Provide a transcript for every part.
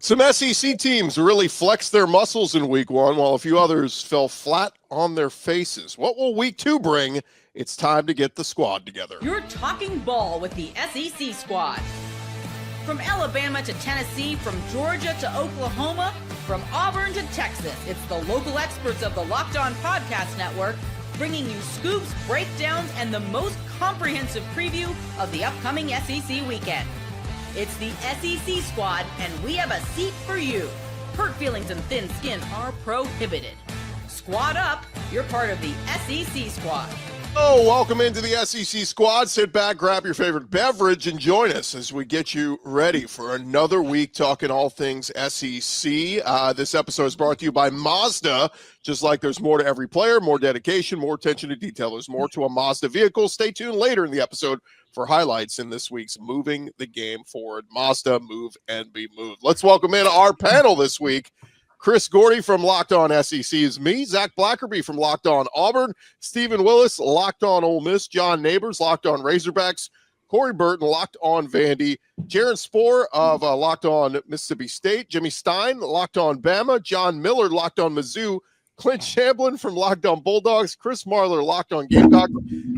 Some SEC teams really flexed their muscles in week one, while a few others fell flat on their faces. What will week two bring? It's time to get the squad together. You're talking ball with the SEC squad. From Alabama to Tennessee, from Georgia to Oklahoma, from Auburn to Texas, it's the local experts of the Locked On Podcast Network bringing you scoops, breakdowns, and the most comprehensive preview of the upcoming SEC weekend. It's the SEC squad, and we have a seat for you. Hurt feelings and thin skin are prohibited. Squad up, you're part of the SEC squad. Oh, welcome into the SEC squad. Sit back, grab your favorite beverage, and join us as we get you ready for another week talking all things SEC. This episode is brought to you by Mazda. Just like there's more to every player, more dedication, more attention to detail. There's more to a Mazda vehicle. Stay tuned later in the episode for highlights in this week's Moving the Game Forward. Mazda, move and be moved. Let's welcome in our panel this week. Chris Gordy from Locked On SEC is me. Zach Blackerby from Locked On Auburn. Stephen Willis, Locked On Ole Miss. John Neighbors, Locked On Razorbacks. Corey Burton, Locked On Vandy. Jaron Spohr of Locked On Mississippi State. Jimmy Stein, Locked On Bama. John Miller, Locked On Mizzou. Clint Shamblin from Locked On Bulldogs. Chris Marler, Locked On Gamecocks.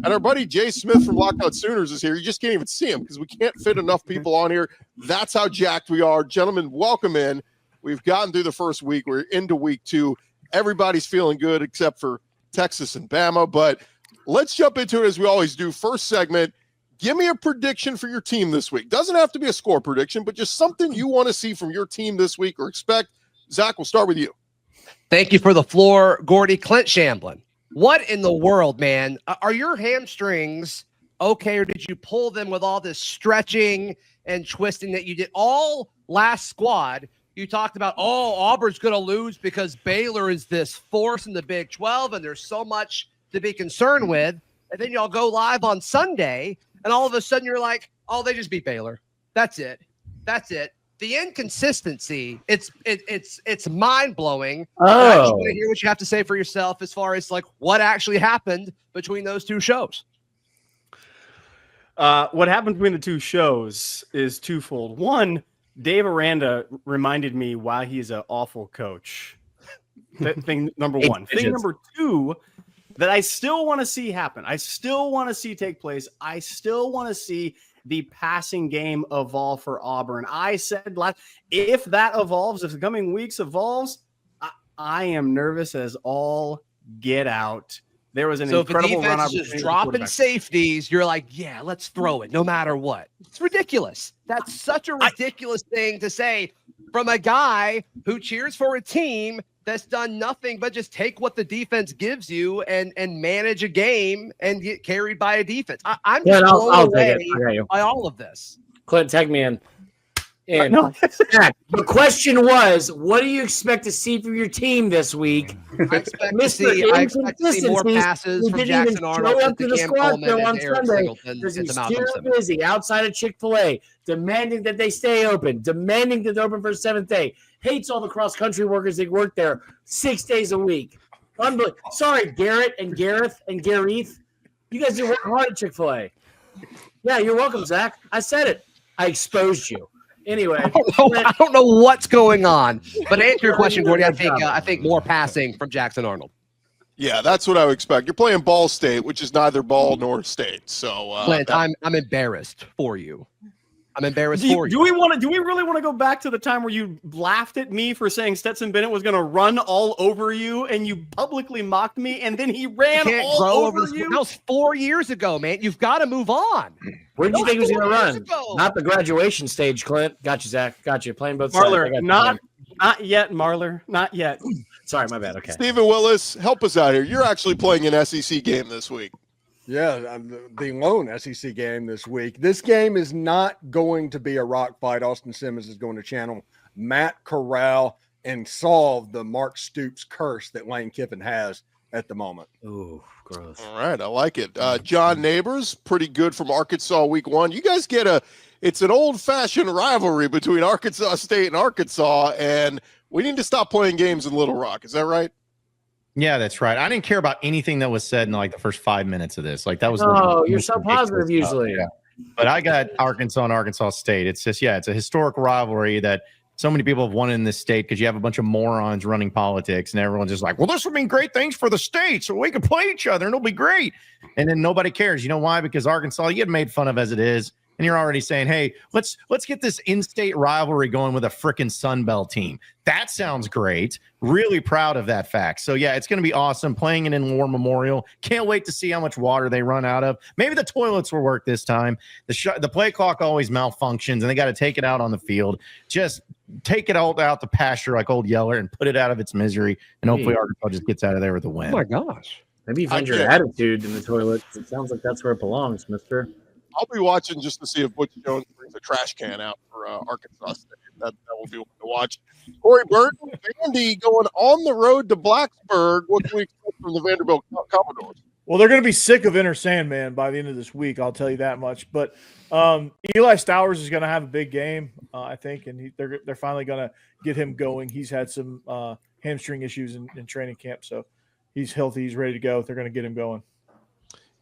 And our buddy Jay Smith from Locked On Sooners is here. You just can't even see him because we can't fit enough people on here. That's how jacked we are. Gentlemen, welcome in. We've gotten through the first week. We're into week two. Everybody's feeling good except for Texas and Bama. But let's jump into it as we always do. First segment, give me a prediction for your team this week. Doesn't have to be a score prediction, but just something you want to see from your team this week or expect. Zach, we'll start with you. Thank you for the floor, Gordy. Clint Shamblin. What in the world, man? Are your hamstrings okay, or did you pull them with all this stretching and twisting that you did all last squad? You talked about, Auburn's going to lose because Baylor is this force in the Big 12, and there's so much to be concerned with. And then y'all go live on Sunday, and all of a sudden you're like, they just beat Baylor. That's it. The inconsistency, it's mind-blowing. I just want to hear what you have to say for yourself as far as like what actually happened between those two shows. What happened between the two shows is twofold. One, Dave Aranda reminded me why he's an awful coach. Thing number one. Thing number two, that I still want to see happen. I still want to see take place. I still want to see the passing game evolve for Auburn. I said if that evolves, if the coming weeks evolves, I am nervous as all get out. There was an incredible run opportunity. Just dropping safeties. You're like, yeah, let's throw it no matter what. It's ridiculous. That's such a ridiculous thing to say from a guy who cheers for a team that's done nothing but just take what the defense gives you and manage a game and get carried by a defense. I'm just blown away by all of this. Clint, tag me in. And the question was, what do you expect to see from your team this week? I expect to see more passes from Jackson Arnold to Cam Coleman and Eric Singleton. He's too busy outside of Chick-fil-A, demanding that they stay open, demanding that they're open for a seventh day. Hates all the cross-country workers that work there 6 days a week. Unbelievable. Sorry, Garrett and Gareth and Gareth. You guys do work hard at Chick-fil-A. Yeah, you're welcome, Zach. I said it. I exposed you. Anyway, I don't know what's going on, but to answer your question, Gordy, I think more passing from Jackson Arnold. Yeah, that's what I would expect. You're playing Ball State, which is neither Ball nor State. So, Clint, I'm embarrassed for you. I'm embarrassed for you. Do we really want to go back to the time where you laughed at me for saying Stetson Bennett was going to run all over you, and you publicly mocked me, and then he ran all over you? That was 4 years ago, man. You've got to move on. Where did you think he was going to run? Not the graduation stage, Clint. Got you, Zach. Got you. Playing both Marler, sides. not yet, Marler. Not yet. Sorry, my bad. Okay. Stephen Willis, help us out here. You're actually playing an SEC game this week. Yeah, the lone SEC game this week. This game is not going to be a rock fight. Austin Simmons is going to channel Matt Corral and solve the Mark Stoops curse that Lane Kiffin has at the moment. Ooh, gross. All right, I like it. John Neighbors, pretty good from Arkansas week one. You guys it's an old-fashioned rivalry between Arkansas State and Arkansas, and we need to stop playing games in Little Rock. Is that right? Yeah, that's right. I didn't care about anything that was said in like the first 5 minutes of this. Like that was. Oh, you're so positive usually. Yeah. But I got Arkansas and Arkansas State. It's just, it's a historic rivalry that so many people have won in this state because you have a bunch of morons running politics, and everyone's just like, well, this will mean great things for the state, so we can play each other and it'll be great. And then nobody cares. You know why? Because Arkansas, you get made fun of as it is. And you're already saying, hey, let's get this in-state rivalry going with a frickin' Sun Belt team. That sounds great. Really proud of that fact. So, yeah, it's going to be awesome playing it in War Memorial. Can't wait to see how much water they run out of. Maybe the toilets will work this time. The play clock always malfunctions, and they got to take it out on the field. Just take it all out the pasture like old Yeller and put it out of its misery, and hopefully Arkansas just gets out of there with a win. Oh, my gosh. Maybe you find your attitude in the toilet. It sounds like that's where it belongs, mister. I'll be watching just to see if Butch Jones brings a trash can out for Arkansas State. That will be one to watch. Corey Burton, Vandy going on the road to Blacksburg. What can we expect from the Vanderbilt Commodores? Well, they're going to be sick of Inner Sandman by the end of this week. I'll tell you that much. But Eli Stowers is going to have a big game, I think, and they're finally going to get him going. He's had some hamstring issues in training camp, so he's healthy. He's ready to go. They're going to get him going.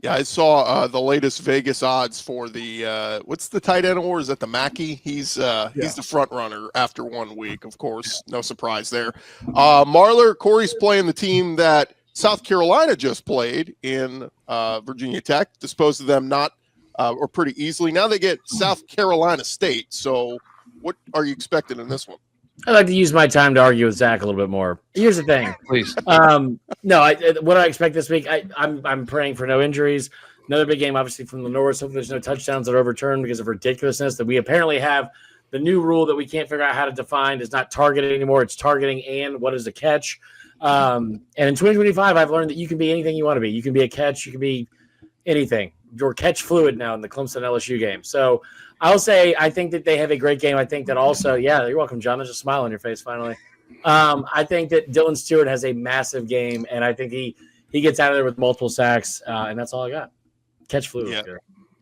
Yeah, I saw the latest Vegas odds for the what's the tight end award? Is that the Mackey? He's the front runner after 1 week, of course. No surprise there. Marler, Corey's playing the team that South Carolina just played in Virginia Tech. Disposed of them or pretty easily. Now they get South Carolina State. So what are you expecting in this one? I'd like to use my time to argue with Zach a little bit more. Here's the thing. Please. No, what I expect this week, I'm praying for no injuries. Another big game, obviously, from the North. Hopefully there's no touchdowns that are overturned because of ridiculousness that we apparently have. The new rule that we can't figure out how to define is not targeting anymore. It's targeting and what is a catch. And in 2025, I've learned that you can be anything you want to be. You can be a catch. You can be anything. You're catch fluid now in the Clemson LSU game. So I'll say I think that they have a great game. I think that also, yeah, you're welcome, John. There's a smile on your face finally. I think that Dylan Stewart has a massive game, and I think he gets out of there with multiple sacks, and that's all I got. Catch fluid. Yeah.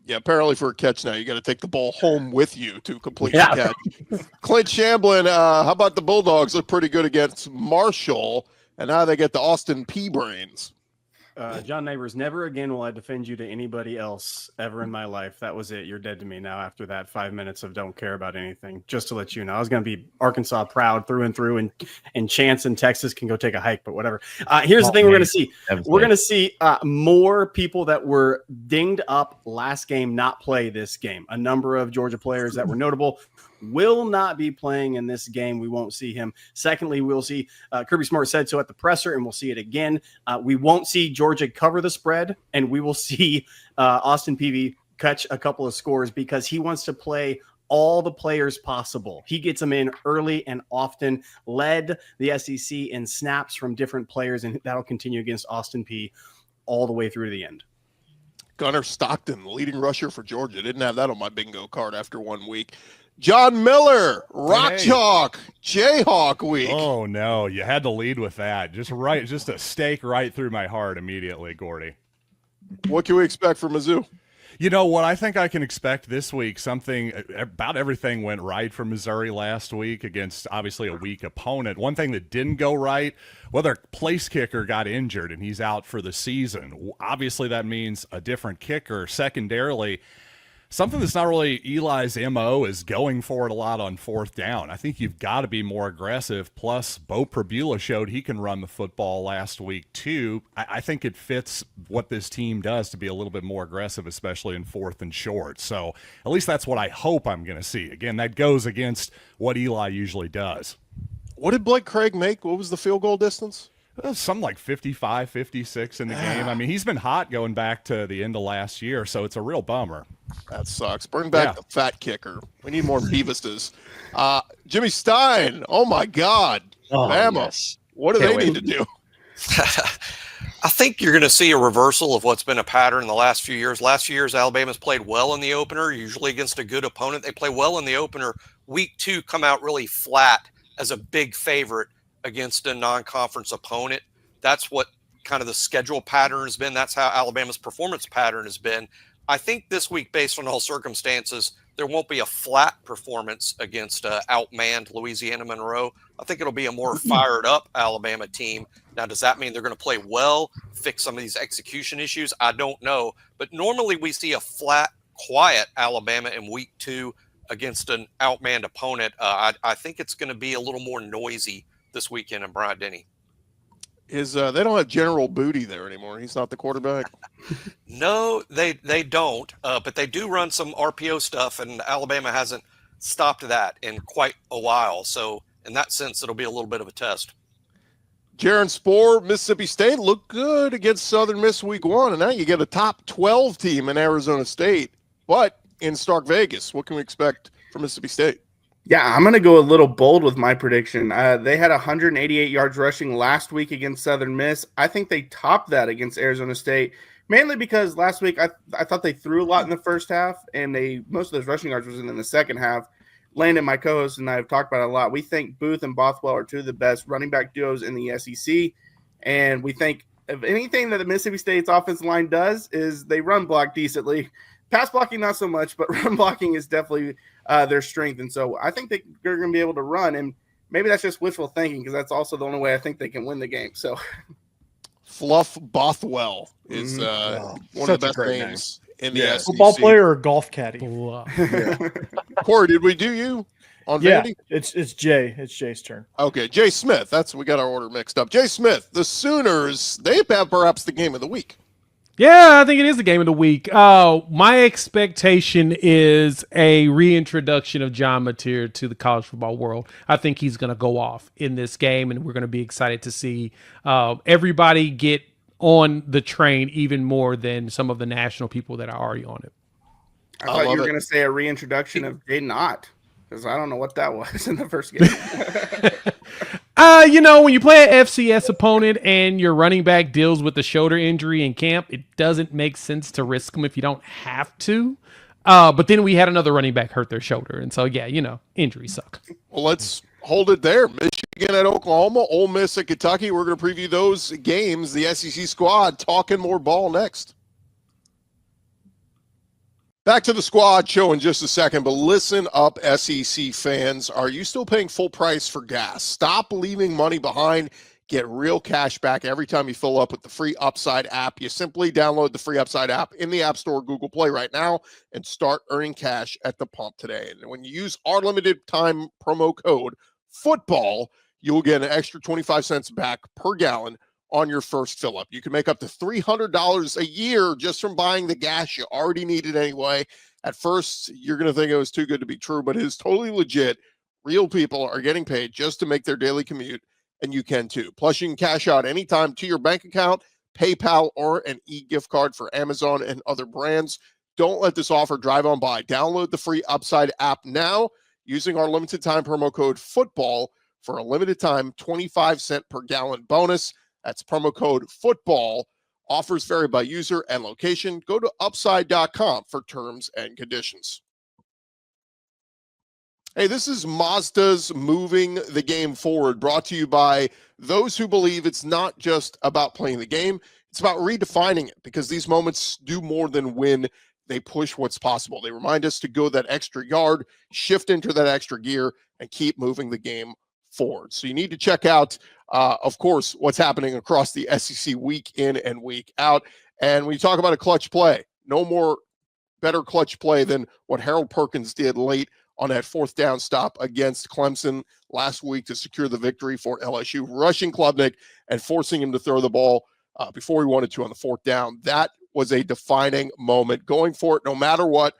Yeah, apparently for a catch now, you got to take the ball home with you to complete the catch. Clint Shamblin, how about the Bulldogs? Look pretty good against Marshall, and now they get the Austin P. Brains. John Neighbors, never again will I defend you to anybody else ever in my life. That was it. You're dead to me now after that 5 minutes of don't care about anything. Just to let you know, I was going to be Arkansas proud through and through, and Chance in Texas can go take a hike, but whatever. Here's the thing we're going to see. We're going to see more people that were dinged up last game not play this game. A number of Georgia players that were notable will not be playing in this game. We won't see him. Secondly, we'll see Kirby Smart said so at the presser, and we'll see it again. We won't see Georgia cover the spread, and we will see Austin Peavy catch a couple of scores because he wants to play all the players possible. He gets them in early and often, led the SEC in snaps from different players, and that'll continue against Austin P all the way through to the end. Gunnar Stockton, leading rusher for Georgia. Didn't have that on my bingo card after 1 week. John Miller, Rock Chalk, Jayhawk week. Oh, no. You had to lead with that. Just a stake right through my heart immediately, Gordy. What can we expect from Mizzou? You know what I think I can expect this week? Something about everything went right for Missouri last week against obviously a weak opponent. One thing that didn't go right, well, their place kicker got injured and he's out for the season. Obviously, that means a different kicker. Secondarily, something that's not really Eli's MO is going for it a lot on fourth down. I think you've got to be more aggressive. Plus, Bo Prabula showed he can run the football last week, too. I think it fits what this team does to be a little bit more aggressive, especially in fourth and short. So at least that's what I hope I'm going to see. Again, that goes against what Eli usually does. What did Blake Craig make? What was the field goal distance? Something like 55, 56 in the game. I mean, he's been hot going back to the end of last year, so it's a real bummer. That sucks. Bring back the fat kicker. We need more Beavistas. Jimmy Stein. Oh, my God. Bama. Yes. What do they need to do? I think you're going to see a reversal of what's been a pattern in the last few years. Last few years, Alabama's played well in the opener, usually against a good opponent. They play well in the opener. Week 2 come out really flat as a big favorite against a non-conference opponent. That's what kind of the schedule pattern has been. That's how Alabama's performance pattern has been. I think this week, based on all circumstances, there won't be a flat performance against outmanned Louisiana Monroe. I think it'll be a more fired up Alabama team. Now, does that mean they're going to play well, fix some of these execution issues? I don't know. But normally we see a flat, quiet Alabama in week 2 against an outmanned opponent. I think it's going to be a little more noisy this weekend in Bryant-Denny. They don't have General Booty there anymore. He's not the quarterback. No, they don't. But they do run some RPO stuff, and Alabama hasn't stopped that in quite a while. So in that sense, it'll be a little bit of a test. Jaron Spore, Mississippi State looked good against Southern Miss week 1, and now you get a top 12 team in Arizona State. But in Stark Vegas, what can we expect from Mississippi State? Yeah, I'm going to go a little bold with my prediction. They had 188 yards rushing last week against Southern Miss. I think they topped that against Arizona State, mainly because last week I thought they threw a lot in the first half, and most of those rushing yards was in the second half. Landon, my co-host, and I have talked about it a lot. We think Booth and Bothwell are two of the best running back duos in the SEC, and we think if anything that the Mississippi State's offensive line does is they run block decently. Pass blocking, not so much, but run blocking is definitely their strength. And so I think they're going to be able to run, and maybe that's just wishful thinking because that's also the only way I think they can win the game. So Fluff Bothwell is one of the best names in the SEC. Football player or golf caddy? Corey, did we do you on Vandy? It's Jay. It's Jay's turn. Okay, Jay Smith. We got our order mixed up. Jay Smith, the Sooners, they have perhaps the game of the week. Yeah, I think it is the game of the week. My expectation is a reintroduction of John Mateer to the college football world. I think he's going to go off in this game, and we're going to be excited to see everybody get on the train even more than some of the national people that are already on it. I thought you were going to say a reintroduction of Jaden Ott, because I don't know what that was in the first game. When you play an FCS opponent and your running back deals with a shoulder injury in camp, it doesn't make sense to risk them if you don't have to. But then we had another running back hurt their shoulder. And so, injuries suck. Well, let's hold it there. Michigan at Oklahoma, Ole Miss at Kentucky. We're going to preview those games. The SEC squad talking more ball next. Back to the squad show in just a second, but listen up, SEC fans. Are you still paying full price for gas? Stop leaving money behind. Get real cash back every time you fill up with the free Upside app. You simply download the free Upside app in the App Store or Google Play right now and start earning cash at the pump today. And when you use our limited time promo code FOOTBALL, you'll get an extra 25 cents back per gallon on your first fill up. You can make up to $300 a year just from buying the gas you already needed anyway. At first, you're going to think it was too good to be true, but it is totally legit. Real people are getting paid just to make their daily commute, and you can too. Plus, you can cash out anytime to your bank account, PayPal, or an e-gift card for Amazon and other brands. Don't let this offer drive on by. Download the free Upside app now using our limited time promo code FOOTBALL for a limited time 25-cent per gallon bonus. That's promo code FOOTBALL. Offers vary by user and location. Go to upside.com for terms and conditions. Hey, this is Mazda's Moving the Game Forward, brought to you by those who believe it's not just about playing the game, it's about redefining it, because these moments do more than win. They push what's possible. They remind us to go that extra yard, shift into that extra gear, and keep moving the game forward. So you need to check out, of course, what's happening across the SEC week in and week out. And when you talk about a clutch play, no more better clutch play than what Harold Perkins did late on that fourth down stop against Clemson last week to secure the victory for LSU, rushing Klubnik and forcing him to throw the ball before he wanted to on the fourth down. That was a defining moment, going for it no matter what,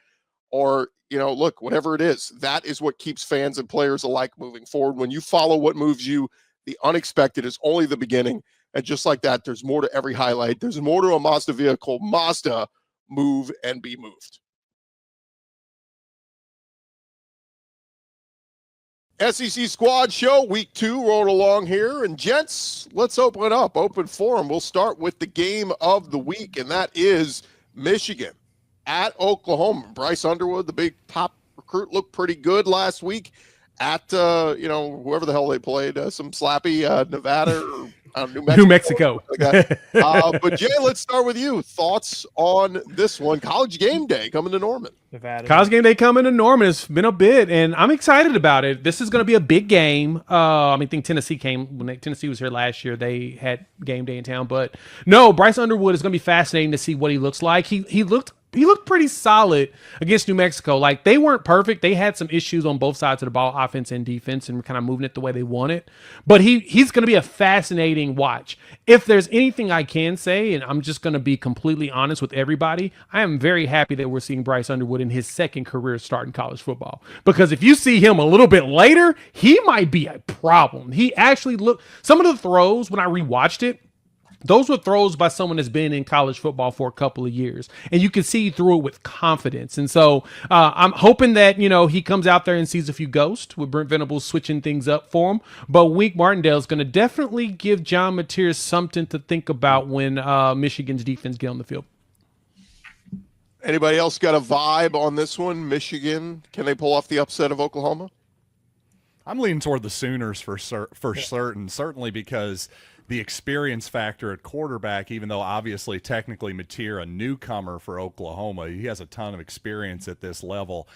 or look, whatever it is, that is what keeps fans and players alike moving forward. When you follow what moves you, the unexpected is only the beginning. And just like that, there's more to every highlight. There's more to a Mazda vehicle. Mazda, move and be moved. SEC Squad Show, Week 2, rolled along here. And gents, let's open it up. Open forum. We'll start with the game of the week, and that is Michigan at Oklahoma. Bryce Underwood, the big top recruit, looked pretty good last week at, whoever the hell they played, some slappy Nevada or New Mexico. But Jay, let's start with you. Thoughts on this one? College game day coming to Norman. Nevada. College game day coming to Norman. It's been a bit, and I'm excited about it. This is going to be a big game. I think Tennessee came when Tennessee was here last year. They had game day in town, but no, Bryce Underwood is going to be fascinating to see what he looks like. He looked pretty solid against New Mexico. Like, they weren't perfect. They had some issues on both sides of the ball, offense and defense, and were kind of moving it the way they wanted. But he's going to be a fascinating watch. If there's anything I can say, and I'm just going to be completely honest with everybody, I am very happy that we're seeing Bryce Underwood in his second career start in college football. Because if you see him a little bit later, he might be a problem. He actually looked, some of the throws when I rewatched it, those were throws by someone that's been in college football for a couple of years, and you can see he threw it with confidence. And so I'm hoping that, he comes out there and sees a few ghosts with Brent Venables switching things up for him. But Wink Martindale is going to definitely give John Mateer something to think about when Michigan's defense get on the field. Anybody else got a vibe on this one? Michigan, can they pull off the upset of Oklahoma? I'm leaning toward the Sooners for certain, certainly because the experience factor at quarterback, even though obviously technically Mateer, a newcomer for Oklahoma, he has a ton of experience at this level.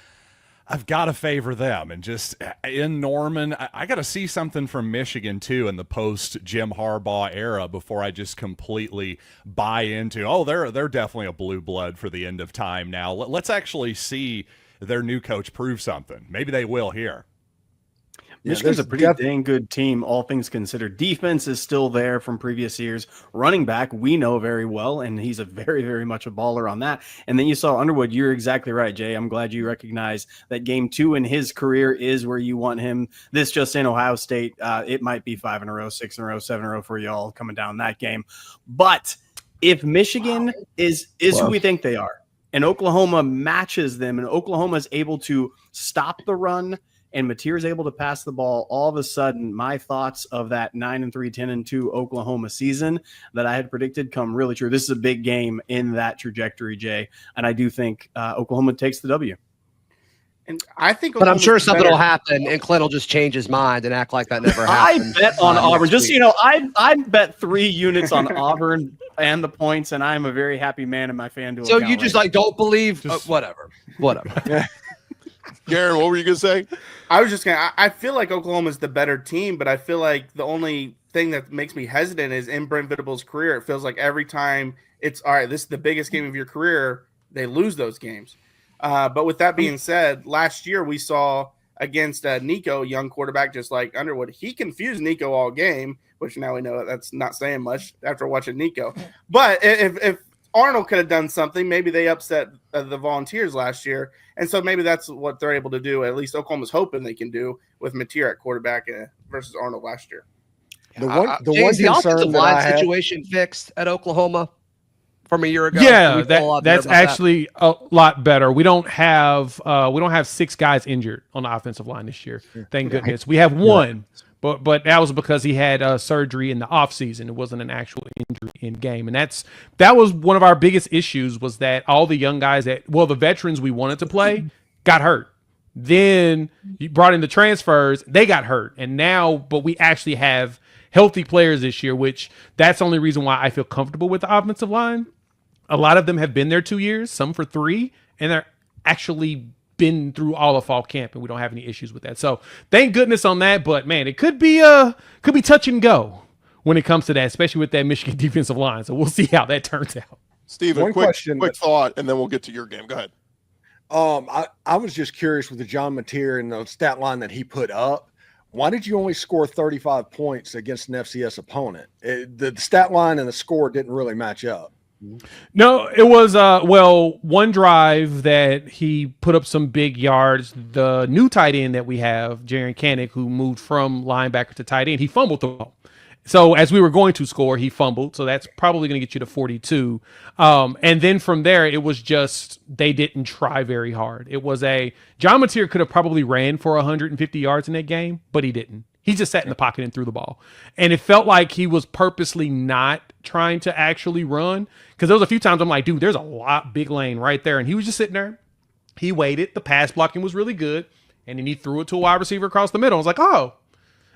I've got to favor them. And just in Norman, I got to see something from Michigan too in the post-Jim Harbaugh era before I just completely buy into, they're definitely a blue blood for the end of time now. Let's actually see their new coach prove something. Maybe they will here. Michigan's a pretty dang good team, all things considered. Defense is still there from previous years. Running back, we know very well, and he's a very, very much a baller on that. And then you saw Underwood. You're exactly right, Jay. I'm glad you recognize that game 2 in his career is where you want him. This just in Ohio State, it might be 5 in a row, 6 in a row, 7 in a row for y'all coming down that game. But if Michigan is who we think they are, and Oklahoma matches them, and Oklahoma is able to stop the run, and Mateer is able to pass the ball, all of a sudden my thoughts of that 9-3, 10-2 Oklahoma season that I had predicted come really true. This is a big game in that trajectory, Jay, and I do think Oklahoma takes the W. And I think, but I'm sure something will happen, and Clint will just change his mind and act like that never happened. I bet on Auburn. Just I bet 3 units on Auburn and the points, and I'm a very happy man in my FanDuel. So you just don't believe? Whatever. Garen, what were you gonna say? I was just gonna. I feel like Oklahoma's the better team, but I feel like the only thing that makes me hesitant is in Brent Venables' career. It feels like every time it's all right, this is the biggest game of your career, they lose those games. But with that being said, last year we saw against Nico, young quarterback, just like Underwood, he confused Nico all game, which now we know that's not saying much after watching Nico. But if Arnold could have done something, maybe they upset the Volunteers last year. And so maybe that's what they're able to do. At least Oklahoma's hoping they can do with Mateer at quarterback versus Arnold last year. The one offensive line situation fixed at Oklahoma from a year ago. Yeah, that's actually a lot better. We don't have 6 guys injured on the offensive line this year. Thank goodness. We have 1. But that was because he had surgery in the offseason. It wasn't an actual injury in game. And that was one of our biggest issues, was that all the young guys the veterans we wanted to play got hurt. Then you brought in the transfers, they got hurt. And now, but we actually have healthy players this year, which that's the only reason why I feel comfortable with the offensive line. A lot of them have been there 2 years, some for 3, and they're actually been through all of fall camp, and we don't have any issues with that. So thank goodness on that. But man, it could be touch and go when it comes to that, especially with that Michigan defensive line. So we'll see how that turns out. Steven, quick thought, and then we'll get to your game. Go ahead. I was just curious with the John Mateer and the stat line that he put up. Why did you only score 35 points against an FCS opponent? The stat line and the score didn't really match up. No, it was one drive that he put up some big yards. The new tight end that we have, Jaron Kanik, who moved from linebacker to tight end, he fumbled the ball. So as we were going to score, he fumbled. So that's probably going to get you to 42. And then from there, it was just they didn't try very hard. It was John Mateer could have probably ran for 150 yards in that game, but he didn't. He just sat in the pocket and threw the ball. And it felt like he was purposely not trying to actually run, because there was a few times I'm like, dude, there's a big lane right there. And he was just sitting there. He waited. The pass blocking was really good. And then he threw it to a wide receiver across the middle. I was like, oh.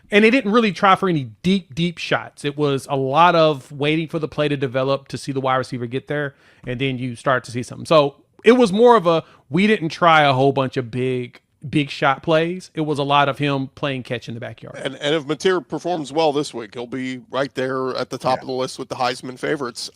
And they didn't really try for any deep shots. It was a lot of waiting for the play to develop to see the wide receiver get there. And then you start to see something. So it was more of we didn't try a whole bunch of big big shot plays. It was a lot of him playing catch in the backyard. And if Mateer performs well this week, he'll be right there at the top of the list with the Heisman favorites.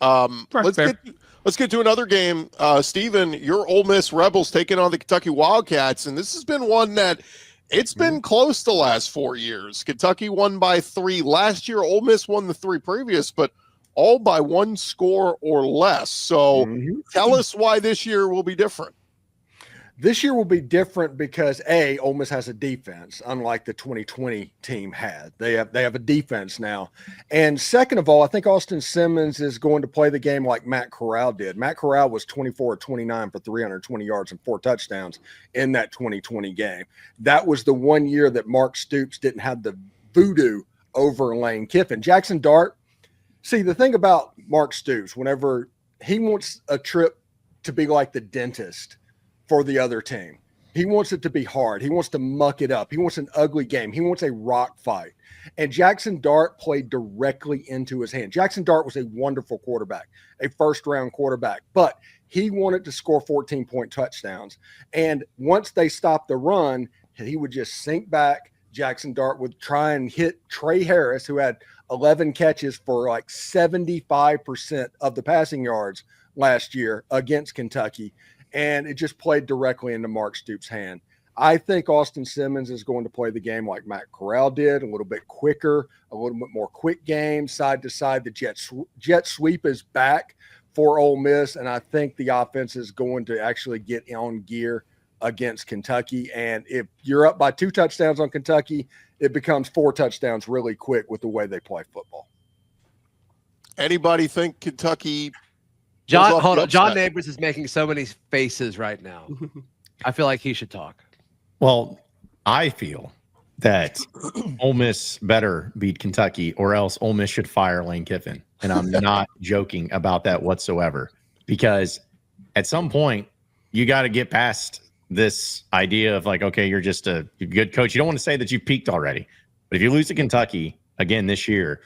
Let's get to another game. Steven, your Ole Miss Rebels taking on the Kentucky Wildcats, and this has been one that it's been close the last 4 years. Kentucky won by 3 last year. Ole Miss won the 3 previous, but all by 1 score or less. So tell us why this year will be different. This year will be different because Ole Miss has a defense, unlike the 2020 team had. They have a defense now. And second of all, I think Austin Simmons is going to play the game like Matt Corral did. Matt Corral was 24-29 for 320 yards and 4 touchdowns in that 2020 game. That was the 1 year that Mark Stoops didn't have the voodoo over Lane Kiffin. Jackson Dart, see, the thing about Mark Stoops, whenever he wants a trip to be like the dentist for the other team, he wants it to be hard. He wants to muck it up. He wants an ugly game. He wants a rock fight. And Jackson Dart played directly into his hand. Jackson Dart was a wonderful quarterback, a first-round quarterback, but he wanted to score 14-point touchdowns. And once they stopped the run, he would just sink back. Jackson Dart would try and hit Trey Harris, who had 11 catches for like 75% of the passing yards last year against Kentucky. And it just played directly into Mark Stoops' hand. I think Austin Simmons is going to play the game like Matt Corral did, a little bit quicker, a little bit more quick game, side to side. The jet sweep is back for Ole Miss, and I think the offense is going to actually get on gear against Kentucky. And if you're up by 2 touchdowns on Kentucky, it becomes 4 touchdowns really quick with the way they play football. Anybody think Kentucky? Hold on. John Neighbors is making so many faces right now. I feel like he should talk. Well, I feel that Ole Miss better beat Kentucky, or else Ole Miss should fire Lane Kiffin. And I'm not joking about that whatsoever, because at some point you got to get past this idea of like, okay, you're just a good coach. You don't want to say that you've peaked already, but if you lose to Kentucky again this year,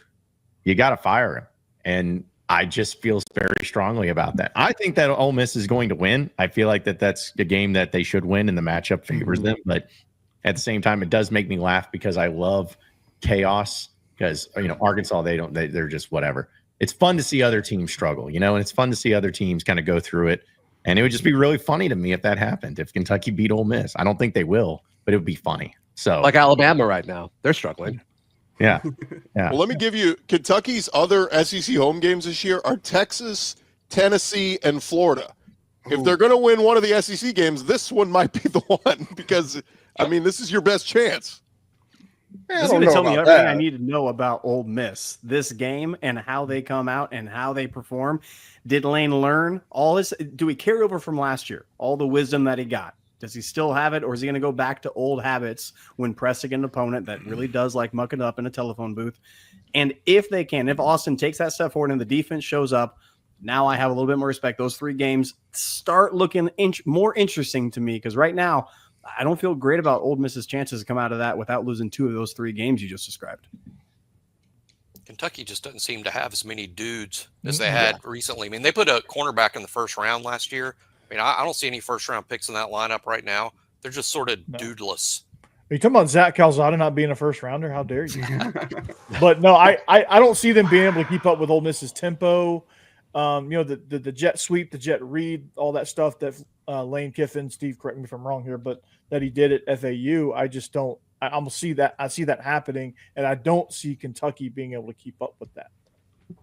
you got to fire him. And I just feel very strongly about that. I think that Ole Miss is going to win. I feel like that's a game that they should win, and the matchup favors them. But at the same time, it does make me laugh because I love chaos. Because Arkansas, they're just whatever. It's fun to see other teams struggle, and it's fun to see other teams kind of go through it. And it would just be really funny to me if that happened. If Kentucky beat Ole Miss, I don't think they will, but it would be funny. So like Alabama right now, they're struggling. Yeah. Well, let me give you Kentucky's other SEC home games this year are Texas, Tennessee, and Florida. If they're going to win one of the SEC games, this one might be the one because, this is your best chance. This is going to tell me everything I need to know about Ole Miss, this game, and how they come out and how they perform. Did Lane learn all this? Do we carry over from last year, all the wisdom that he got? Does he still have it, or is he going to go back to old habits when pressing an opponent that really does like mucking up in a telephone booth? And if Austin takes that step forward and the defense shows up, now I have a little bit more respect. Those 3 games start looking more interesting to me, because right now I don't feel great about Ole Miss's chances to come out of that without losing 2 of those 3 games you just described. Kentucky just doesn't seem to have as many dudes as they had recently. They put a cornerback in the first round last year. I don't see any first-round picks in that lineup right now. They're just sort of dudeless. Are you talking about Zach Calzada not being a first-rounder? How dare you? But no, I don't see them being able to keep up with Ole Miss's tempo. The jet sweep, the jet read, all that stuff that Lane Kiffin, Steve, correct me if I'm wrong here, but that he did at FAU. I just don't. I see that happening, and I don't see Kentucky being able to keep up with that.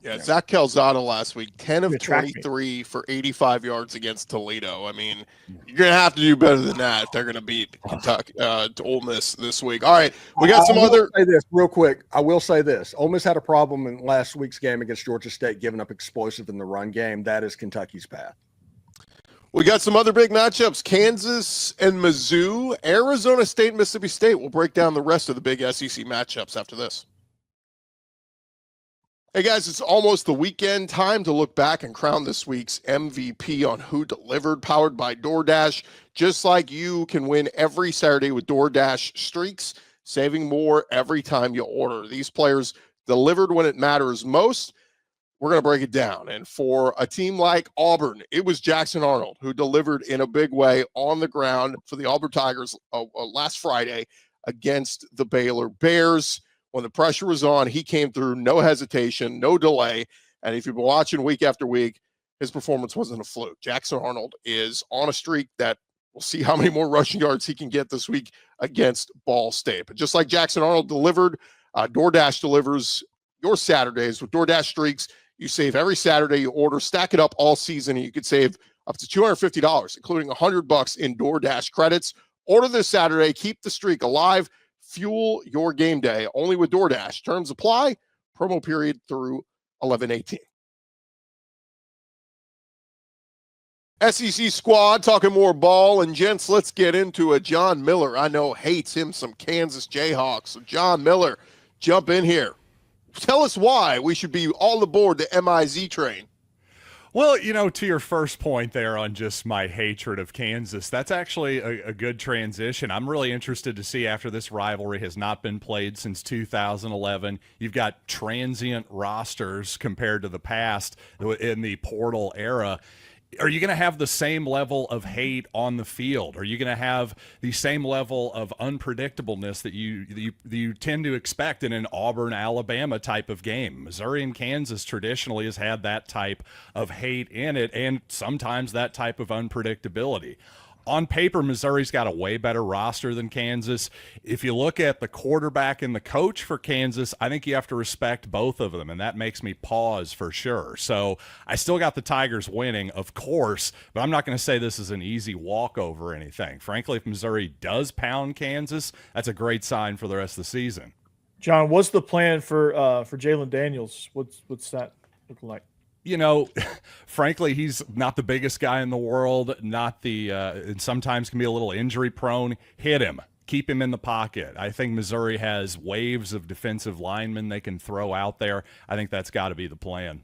Yeah, Zach Calzada last week, 10 of 23 for 85 yards against Toledo. You're going to have to do better than that if they're going to beat Kentucky, Ole Miss this week. All right, we got some other. Say this real quick. I will say this. Ole Miss had a problem in last week's game against Georgia State, giving up explosive in the run game. That is Kentucky's path. We got some other big matchups, Kansas and Mizzou, Arizona State, Mississippi State. We'll break down the rest of the big SEC matchups after this. Hey guys, it's almost the weekend. Time to look back and crown this week's MVP on Who Delivered, powered by DoorDash. Just like you can win every Saturday with DoorDash Streaks, saving more every time you order. These players delivered when it matters most. we're going to break it down. And for a team like Auburn, it was Jackson Arnold who delivered in a big way on the ground for the Auburn Tigers last Friday against the Baylor Bears. When the pressure was on, he came through, no hesitation, no delay. And if you've been watching week after week, his performance wasn't a fluke. Jackson Arnold is on a streak that we'll see how many more rushing yards he can get this week against Ball State. But just like Jackson Arnold delivered, DoorDash delivers your Saturdays with DoorDash streaks. You save every Saturday you order, stack it up all season, and you could save up to $250, including $100 in DoorDash credits. Order this Saturday, keep the streak alive, fuel your game day. Only with DoorDash. Terms apply. Promo period through 11/18. SEC squad talking more ball, and gents, let's get into it. John Miller, I know, hates him some Kansas Jayhawks. So John Miller, jump in here. Tell us why we should be all aboard the MIZ train. Well, to your first point there on just my hatred of Kansas, that's actually a good transition. I'm really interested to see, after this rivalry has not been played since 2011, you've got transient rosters compared to the past in the portal era. Are you going to have the same level of hate on the field? Are you going to have the same level of unpredictableness that you tend to expect in an Auburn, Alabama type of game? Missouri and Kansas traditionally has had that type of hate in it, and sometimes that type of unpredictability. On paper, Missouri's got a way better roster than Kansas. If you look at the quarterback and the coach for Kansas, I think you have to respect both of them, and that makes me pause for sure. So I still got the Tigers winning, of course, but I'm not going to say this is an easy walkover or anything. Frankly, if Missouri does pound Kansas, that's a great sign for the rest of the season. John, what's the plan for Jalen Daniels? What's that looking like? Frankly, he's not the biggest guy in the world, and sometimes can be a little injury prone. Hit him. Keep him in the pocket. I think Missouri has waves of defensive linemen they can throw out there. I think that's got to be the plan.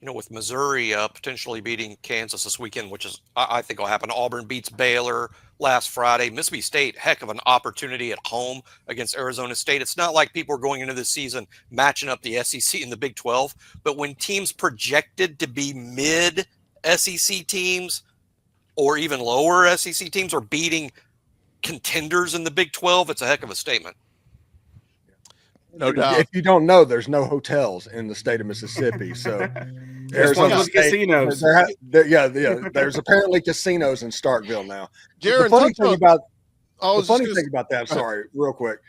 With Missouri potentially beating Kansas this weekend, which is I think will happen. Auburn beats Baylor last Friday. Mississippi State, heck of an opportunity at home against Arizona State. It's not like people are going into this season matching up the SEC and the Big 12, but when teams projected to be mid-SEC teams or even lower SEC teams are beating contenders in the Big 12, it's a heck of a statement. No doubt. If you don't know, there's no hotels in the state of Mississippi. So there's one with casinos. There's apparently casinos in Starkville now. Jared, the funny thing about that, sorry, real quick,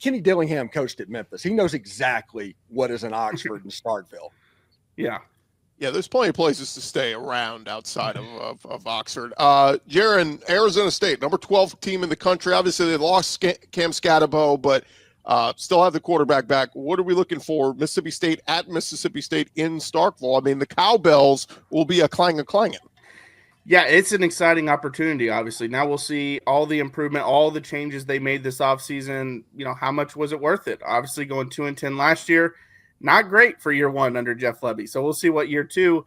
Kenny Dillingham coached at Memphis. He knows exactly what is in Oxford and Starkville. Yeah. Yeah, there's plenty of places to stay around outside of Oxford. Jaron, Arizona State, number 12 team in the country. Obviously, they lost Cam Scatterbo, but still have the quarterback back. What are we looking for? Mississippi State at Mississippi State in Starkville. I mean, the cowbells will be a clanging. Yeah, it's an exciting opportunity, obviously. Now we'll see all the improvement, all the changes they made this offseason. How much was it worth it? Obviously, going 2-10 last year, not great for year one under Jeff Lebby. So we'll see what year two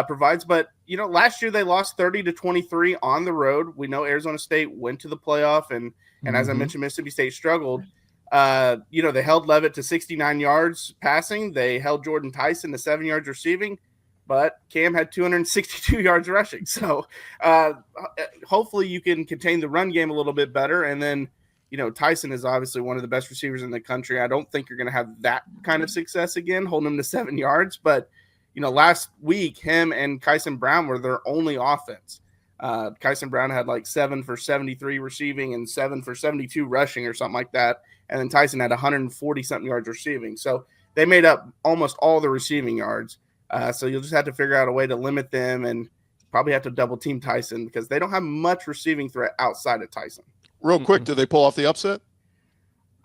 provides. But, last year they lost 30-23 on the road. We know Arizona State went to the playoff, and as I mentioned, Mississippi State struggled. They held Leavitt to 69 yards passing. They held Jordan Tyson to 7 yards receiving, but Cam had 262 yards rushing. So hopefully you can contain the run game a little bit better. And then, Tyson is obviously one of the best receivers in the country. I don't think you're going to have that kind of success again, holding him to 7 yards. But, last week, him and Kyson Brown were their only offense. Kyson Brown had like 7 for 73 receiving and 7 for 72 rushing or something like that. And then Tyson had 140-something yards receiving. So they made up almost all the receiving yards. So you'll just have to figure out a way to limit them and probably have to double-team Tyson because they don't have much receiving threat outside of Tyson. Real quick, did they pull off the upset?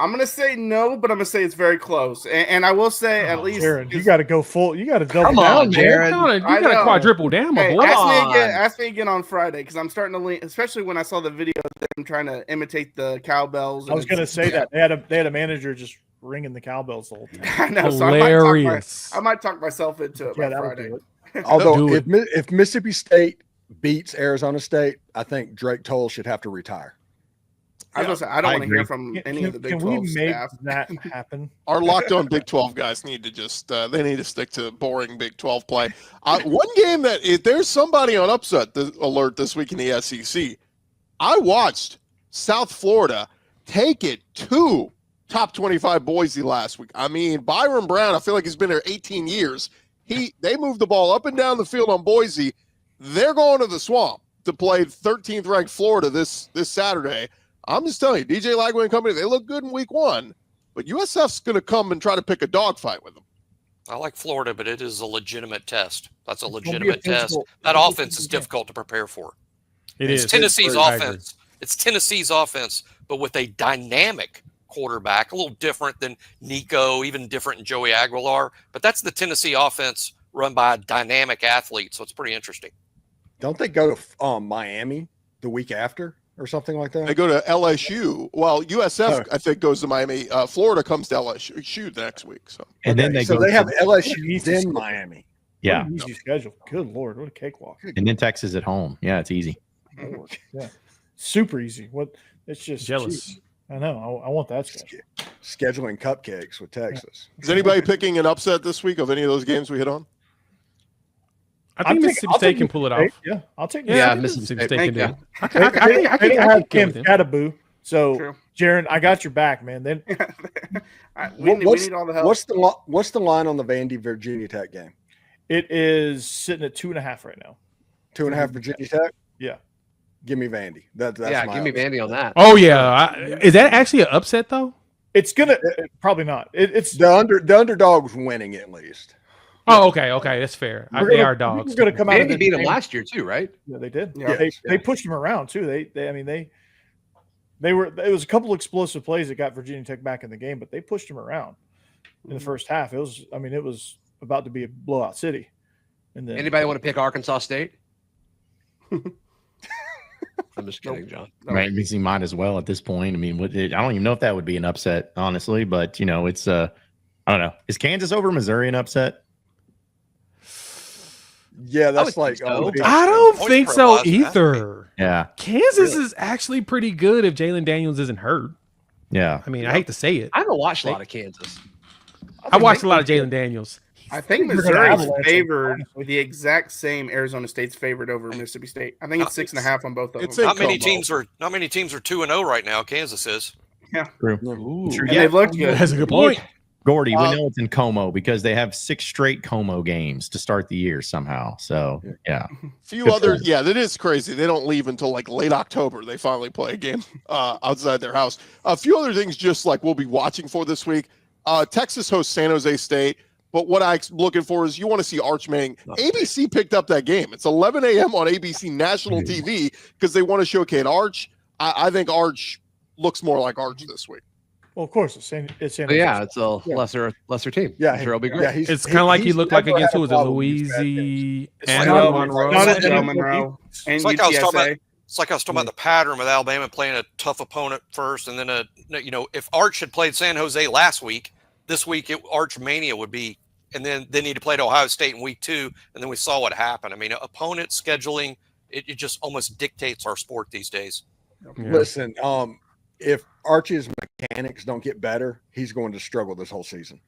I'm going to say no, but I'm going to say it's very close. And I will say at least – Jaron, you got to go full – you got to double Come down, on, Jaron. You got to quadruple down, my boy. Ask me again on Friday because I'm starting to lean – especially when I saw the video of them trying to imitate the cowbells. I was going to say that. They had a manager just ringing the cowbells the whole time. I know, hilarious. So I might talk myself into it by Friday. Although if Mississippi State beats Arizona State, I think Drake Toll should have to retire. I was gonna say I don't I want to hear agree. from any of the Big Can 12 we make staff. that happen? Our locked on Big 12 guys need to just they need to stick to boring Big 12 play. One game that if there's somebody on upset alert this week in the SEC, I watched South Florida take it to top 25 Boise last week. I mean, Byron Brown, I feel like he's been there 18 years. They moved the ball up and down the field on Boise. They're going to the Swamp to play 13th ranked Florida this Saturday. I'm just telling you, DJ Lagway and company, they look good in week 1, but USF's going to come and try to pick a dogfight with them. I like Florida, but it is a legitimate test. That's a legitimate test. That offense is difficult to prepare for. It's Tennessee's I agree. offense. It's Tennessee's offense, but with a dynamic quarterback, a little different than Nico, even different than Joey Aguilar. But that's the Tennessee offense run by a dynamic athlete, so it's pretty interesting. Don't they go to Miami the week after or something like that? They go to LSU. Well, USF, I think, goes to Miami. Florida comes to LSU the next week. So, And then Okay, they have What LSU an then easy Miami. Yeah. What an easy schedule. Good Lord, what a cakewalk. And then Texas at home. Yeah, it's easy. Lord. Yeah, super easy. What? It's just Jealous. geez. I know. I want that schedule. Scheduling cupcakes with Texas. is anybody picking an upset this week of any of those games we hit on? I think Mississippi State can pull it off. Yeah, I'll take. Yeah, I think Mississippi State can do it. I They don't have Cam with him. Cataboo, so True. Jaron, I got your back, man. Then we need all the help. What's the line on the Vandy Virginia Tech game? it is sitting at 2.5 right now. 2.5 Virginia Tech. Yeah. Give me Vandy. That's yeah, my give me upset. Vandy on that. Oh yeah, is that actually an upset though? It's gonna probably not. It's The underdog's winning at least. Oh, okay, that's fair. They are dogs. We're gonna come out. of Vandy this beat them game- last year too, right? Yeah, they did. Yeah. They pushed them around too. They were. It was a couple explosive plays that got Virginia Tech back in the game, but they pushed them around in the first half. It was about to be a blowout city. And then Anybody want to pick Arkansas State? I'm just kidding, John. Right, he might as well at this point. I mean, I don't even know if that would be an upset, honestly. But it's I don't know. Is Kansas over Missouri an upset? Yeah, that's would like think so. I don't Points think per so loss, either. Yeah, Kansas is actually pretty good if Jalen Daniels isn't hurt. yeah. I mean, I hate to say it. I haven't watched a lot of Kansas. I watched a lot of Jalen Daniels. I think We're gonna Missouri's avalanche them, favored honestly. the exact same Arizona State's favored over Mississippi State. I think it's 6.5 on both of it's them. a- Not many Como. teams are 2-0 right now. Kansas is. True. Ooh, True. And they've looked good. that's a good point. Gordy, we know it's in Como because they have 6 straight Como games to start the year somehow. So yeah, Few other, yeah, that is crazy. They don't leave until like late October. They finally play a game outside their house. A few other things just like we'll be watching for this week. Texas hosts San Jose State. But what I'm looking for is you want to see Arch Manning. ABC picked up that game. It's 11 a.m. on ABC national TV because they want to showcase Arch. I think Arch looks more like Arch this week. well, of course, it's San But yeah, Jose. it's a lesser team. Yeah, I'm sure it'll be great. Yeah, he's It's kind of like he he's looked like never against had who a was it, problem with these bad games. Louisiana Joe Monroe. Not a- Joe Monroe and It's like I was talking about. UTSA. It's like I was talking about the pattern with Alabama playing a tough opponent first, and then if Arch had played San Jose last week, this week Arch Mania would be, and then he'd played Ohio State in week 2, and then we saw what happened. I mean, opponent scheduling it just almost dictates our sport these days. Yeah. Listen, if Arch's mechanics don't get better, he's going to struggle this whole season.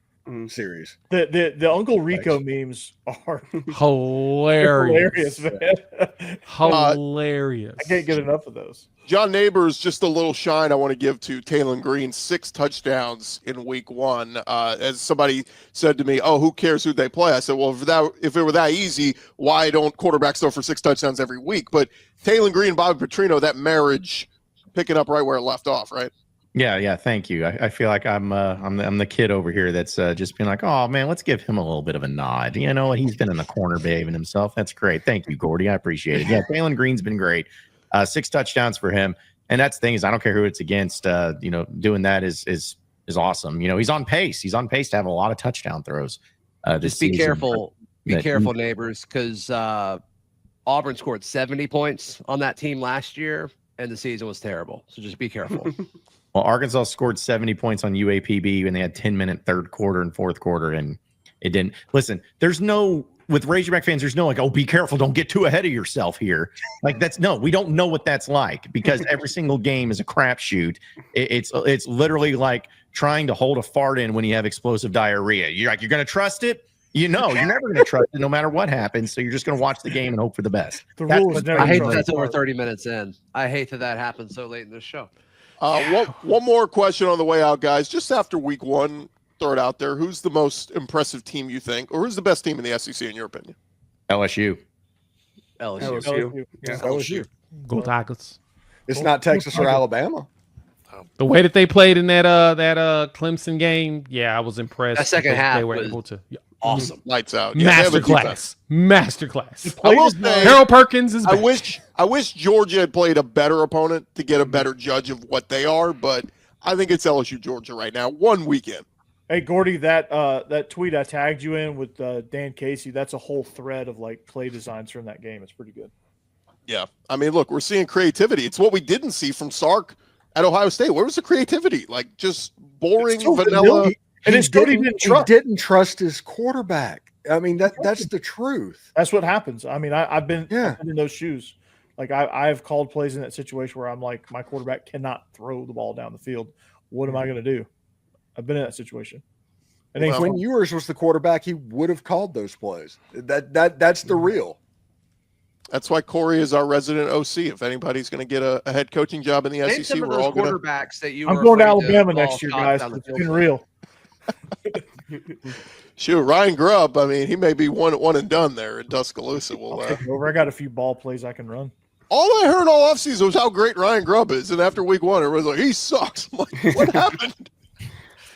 Series. The Uncle Rico memes are Hilarious. hilarious, man. Hilarious. I can't get enough of those. John Neighbors, just a little shine I want to give to Taylon Green, 6 touchdowns in week 1. As somebody said to me, oh, who cares who they play? I said, well, if it were that easy, why don't quarterbacks throw for 6 touchdowns every week? But Taylon Green and Bobby Petrino, that marriage picking up right where it left off, right? yeah. Thank you. I feel like I'm the kid over here that's just being like, oh man, let's give him a little bit of a nod. He's been in the corner behaving himself. That's great. Thank you, Gordy. I appreciate it. Yeah, Taylon Green's been great. 6 touchdowns for him, and that's the thing is I don't care who it's against. Doing that is awesome. He's on pace. He's on pace to have a lot of touchdown throws. Just be careful. Be careful, neighbors, because Auburn scored 70 points on that team last year, and the season was terrible. So just be careful. Well, Arkansas scored 70 points on UAPB, and they had 10-minute third quarter and fourth quarter, and it didn't. Listen, there's no with Razorback fans, there's no like, oh, be careful, don't get too ahead of yourself here. Like we don't know what that's like because every single game is a crapshoot. It's literally like trying to hold a fart in when you have explosive diarrhea. You're going to trust it. You're never going to trust it no matter what happens. So you're just going to watch the game and hope for the best. I hate that that's over 30 minutes in. I hate that happens so late in the show. One more question on the way out, guys. Just after week one, throw it out there. Who's the most impressive team you think, or who's the best team in the SEC in your opinion? LSU. Yeah, LSU. Go Tigers. It's not Texas or Alabama. The way that they played in that Clemson game, yeah, I was impressed. That second half they were was able to awesome. Lights out. Yeah, Masterclass. I will say, Harold Perkins is back. I wish Georgia had played a better opponent to get a better judge of what they are, but I think it's LSU Georgia right now. One weekend. Hey, Gordy, that tweet I tagged you in with Dan Casey, that's a whole thread of like play designs from that game. It's pretty good. Yeah. I mean, look, we're seeing creativity. It's what we didn't see from Sark at Ohio State. Where was the creativity? Like just boring, vanilla. And it's good he didn't trust his quarterback. I mean, that's the truth. That's what happens. I mean, I've been in those shoes. Like I've called plays in that situation where I'm like, my quarterback cannot throw the ball down the field. What am I going to do? I've been in that situation. And when Ewers was the quarterback, he would have called those plays. That's the real. That's why Corey is our resident OC. If anybody's going to get a head coaching job in the SEC, we're all quarterbacks that you. I'm going to Alabama next year, guys. It's been real. Shoot, Ryan Grubb. I mean, he may be one and done there in Tuscaloosa. I got a few ball plays I can run. All I heard all offseason was how great Ryan Grubb is, and after week one, everyone's like, he sucks. I'm like, what happened?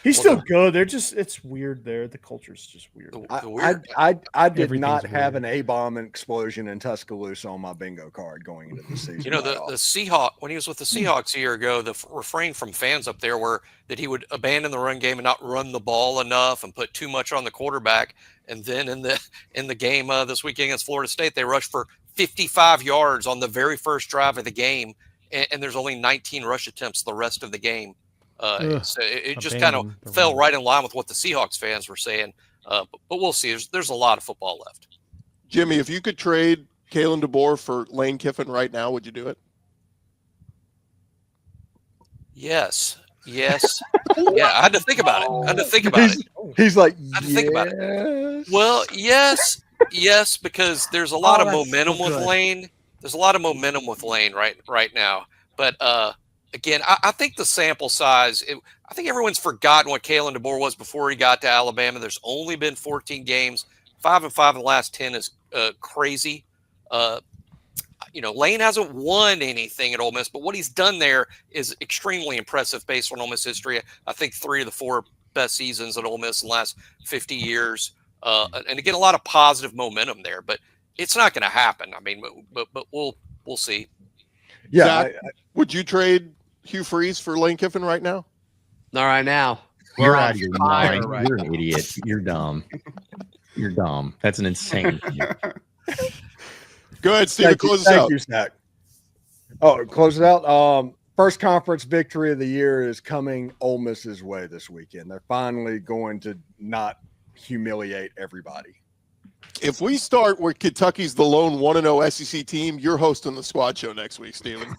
He's still good. It's weird there. The culture's just weird. I did not have an A-bomb explosion in Tuscaloosa on my bingo card going into the season. You know, the Seahawks, when he was with the Seahawks a year ago, the refrain from fans up there were that he would abandon the run game and not run the ball enough and put too much on the quarterback. And then in the game this weekend against Florida State, they rushed for 55 yards on the very first drive of the game, and there's only 19 rush attempts the rest of the game. So it just kind of fell right in line with what the Seahawks fans were saying. But we'll see. There's a lot of football left. Jimmy, if you could trade Kalen DeBoer for Lane Kiffin right now, would you do it? Yes. Yeah, I had to think about it. He's like, I had to think about it. Well, yes, because there's a lot of momentum with Lane. There's a lot of momentum with Lane right now. But again, I think the sample size, I think everyone's forgotten what Kalen DeBoer was before he got to Alabama. There's only been 14 games. 5-5 in the last 10 is crazy. Lane hasn't won anything at Ole Miss, but what he's done there is extremely impressive based on Ole Miss history. I think 3 of the 4 best seasons at Ole Miss in the last 50 years. And again, a lot of positive momentum there, but it's not going to happen. I mean, but we'll see. Yeah. Zach, would you trade Hugh Freeze for Lane Kiffin right now? Not right now. You're out of your mind. You're an idiot. You're dumb. That's an insane thing. Go ahead, Steve. Close us out. Thank you, Zach. Oh, close it out. First conference victory of the year is coming Ole Miss's way this weekend. They're finally going to not humiliate everybody. If we start where Kentucky's the lone 1-0 SEC team, you're hosting the squad show next week, Steven.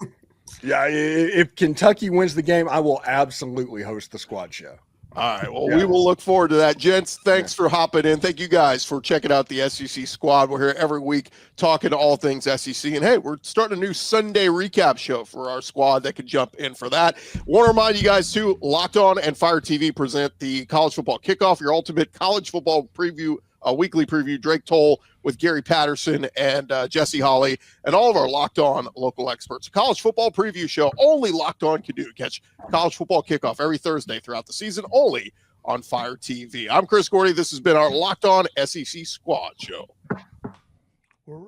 Yeah, if Kentucky wins the game, I will absolutely host the squad show. All right, well, we will look forward to that. Gents, thanks for hopping in. Thank you guys for checking out the SEC squad. We're here every week talking all things SEC. And, hey, we're starting a new Sunday recap show for our squad that can jump in for that. Want to remind you guys, too, Locked On and Fire TV present the College Football Kickoff, your ultimate college football preview, a weekly preview. Drake Toll with Gary Patterson and Jesse Holly and all of our Locked On local experts. A college football preview show only Locked On can do. Catch College Football Kickoff every Thursday throughout the season, only on Fire TV. I'm Chris Gordy. This has been our Locked On SEC Squad Show. We're